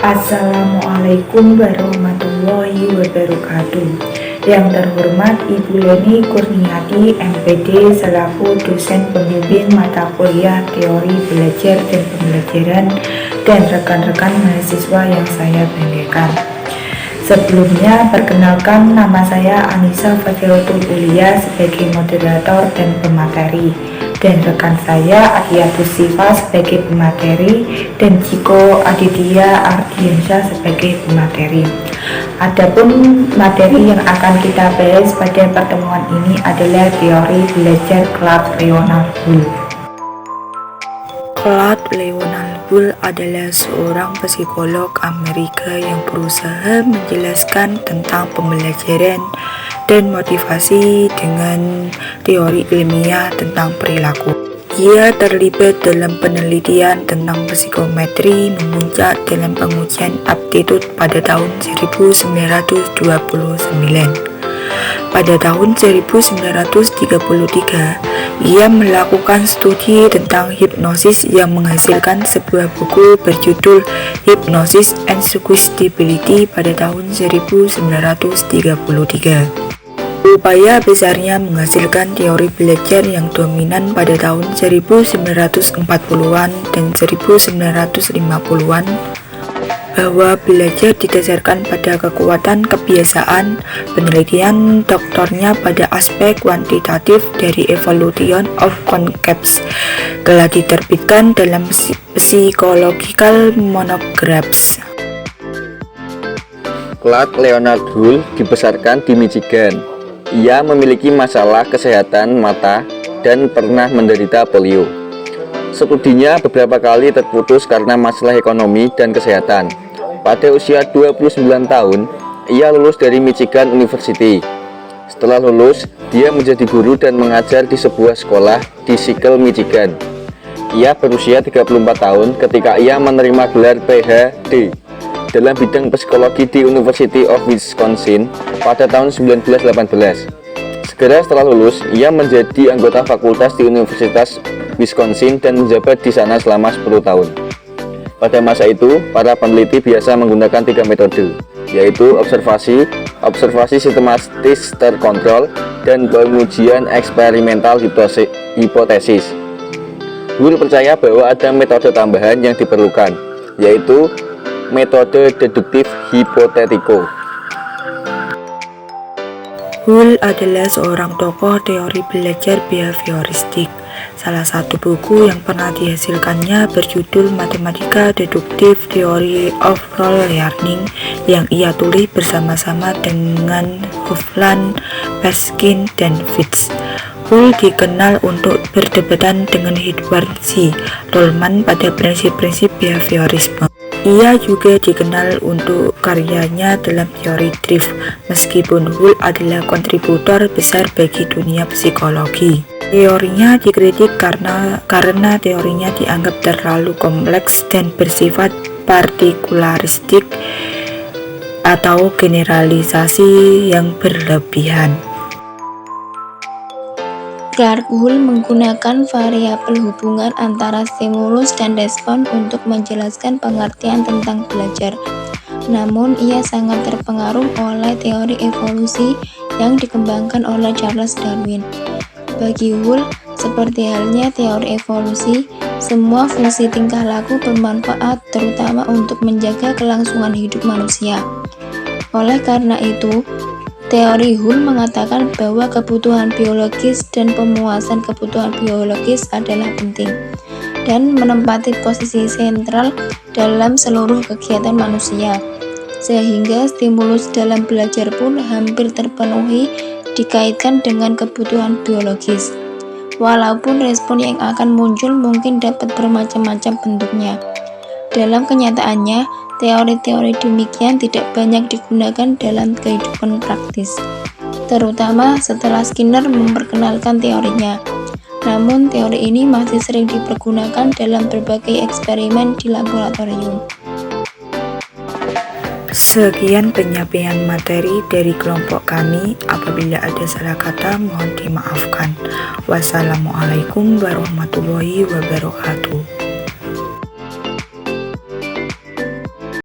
Assalamualaikum warahmatullahi wabarakatuh. Yang terhormat Ibu Leni Kurniati MPD selaku dosen pembimbing mata kuliah teori belajar dan pembelajaran dan rekan-rekan mahasiswa yang saya banggakan. Sebelumnya, perkenalkan, nama saya Anissa Fadhilatul Ulia sebagai moderator dan pemateri, dan rekan saya Adiatus Siva sebagai pemateri, dan Ciko Aditya Ardiansyah sebagai pemateri. Adapun materi yang akan kita bahas pada pertemuan ini adalah teori belajar Claude Leonard Hull. Claude Leonard Hull adalah seorang psikolog Amerika yang berusaha menjelaskan tentang pembelajaran dan motivasi dengan teori ilmiah tentang perilaku. Ia terlibat dalam penelitian tentang psikometri memuncak dalam pengujian aptitude pada tahun 1929. Pada tahun 1933, ia melakukan studi tentang hipnosis yang menghasilkan sebuah buku berjudul Hypnosis and Suggestibility pada tahun 1933. Upaya besarnya menghasilkan teori belajar yang dominan pada tahun 1940-an dan 1950-an, bahwa belajar didasarkan pada kekuatan kebiasaan. Penelitian doktornya pada aspek kuantitatif dari Evolution of Concepts telah diterbitkan dalam Psychological Monographs. Claude Leonard Hull dibesarkan di Michigan. Ia memiliki masalah kesehatan mata dan pernah menderita polio. Studinya beberapa kali terputus karena masalah ekonomi dan kesehatan. Pada usia 29 tahun, ia lulus dari Michigan University. Setelah lulus, dia menjadi guru dan mengajar di sebuah sekolah di Sickle, Michigan. Ia berusia 34 tahun ketika ia menerima gelar PhD dalam bidang psikologi di University of Wisconsin pada tahun 1918. Segera setelah lulus, ia menjadi anggota fakultas di Universitas Wisconsin dan menjabat di sana selama 10 tahun. Pada masa itu, para peneliti biasa menggunakan 3 metode, yaitu observasi sistematis terkontrol, dan pengujian eksperimental hipotesis. Hull percaya bahwa ada metode tambahan yang diperlukan, yaitu metode deduktif hipotetiko. Hull adalah seorang tokoh teori belajar behavioristik. Salah satu buku yang pernah dihasilkannya berjudul Mathematical Deductive Theory of Role Learning yang ia tulis bersama-sama dengan Hofland, Peskin, dan Fitz. Hull dikenal untuk berdebatan dengan Edward C. Rollman pada prinsip-prinsip behaviorisme. Ia juga dikenal untuk karyanya dalam teori drift, meskipun Hull adalah kontributor besar bagi dunia psikologi. Teorinya dikritik karena teorinya dianggap terlalu kompleks dan bersifat partikularistik atau generalisasi yang berlebihan. Clark Hull menggunakan variabel hubungan antara stimulus dan respon untuk menjelaskan pengertian tentang belajar. Namun, ia sangat terpengaruh oleh teori evolusi yang dikembangkan oleh Charles Darwin. Bagi Hull, seperti halnya teori evolusi, semua fungsi tingkah laku bermanfaat, terutama untuk menjaga kelangsungan hidup manusia. Oleh karena itu, teori Hull mengatakan bahwa kebutuhan biologis dan pemuasan kebutuhan biologis adalah penting dan menempati posisi sentral dalam seluruh kegiatan manusia, sehingga stimulus dalam belajar pun hampir terpenuhi dikaitkan dengan kebutuhan biologis. Walaupun respon yang akan muncul mungkin dapat bermacam-macam bentuknya. Dalam kenyataannya, teori-teori demikian tidak banyak digunakan dalam kehidupan praktis, terutama setelah Skinner memperkenalkan teorinya. Namun, teori ini masih sering dipergunakan dalam berbagai eksperimen di laboratorium. Sekian penyampaian materi dari kelompok kami. Apabila ada salah kata, mohon dimaafkan. Wassalamualaikum warahmatullahi wabarakatuh.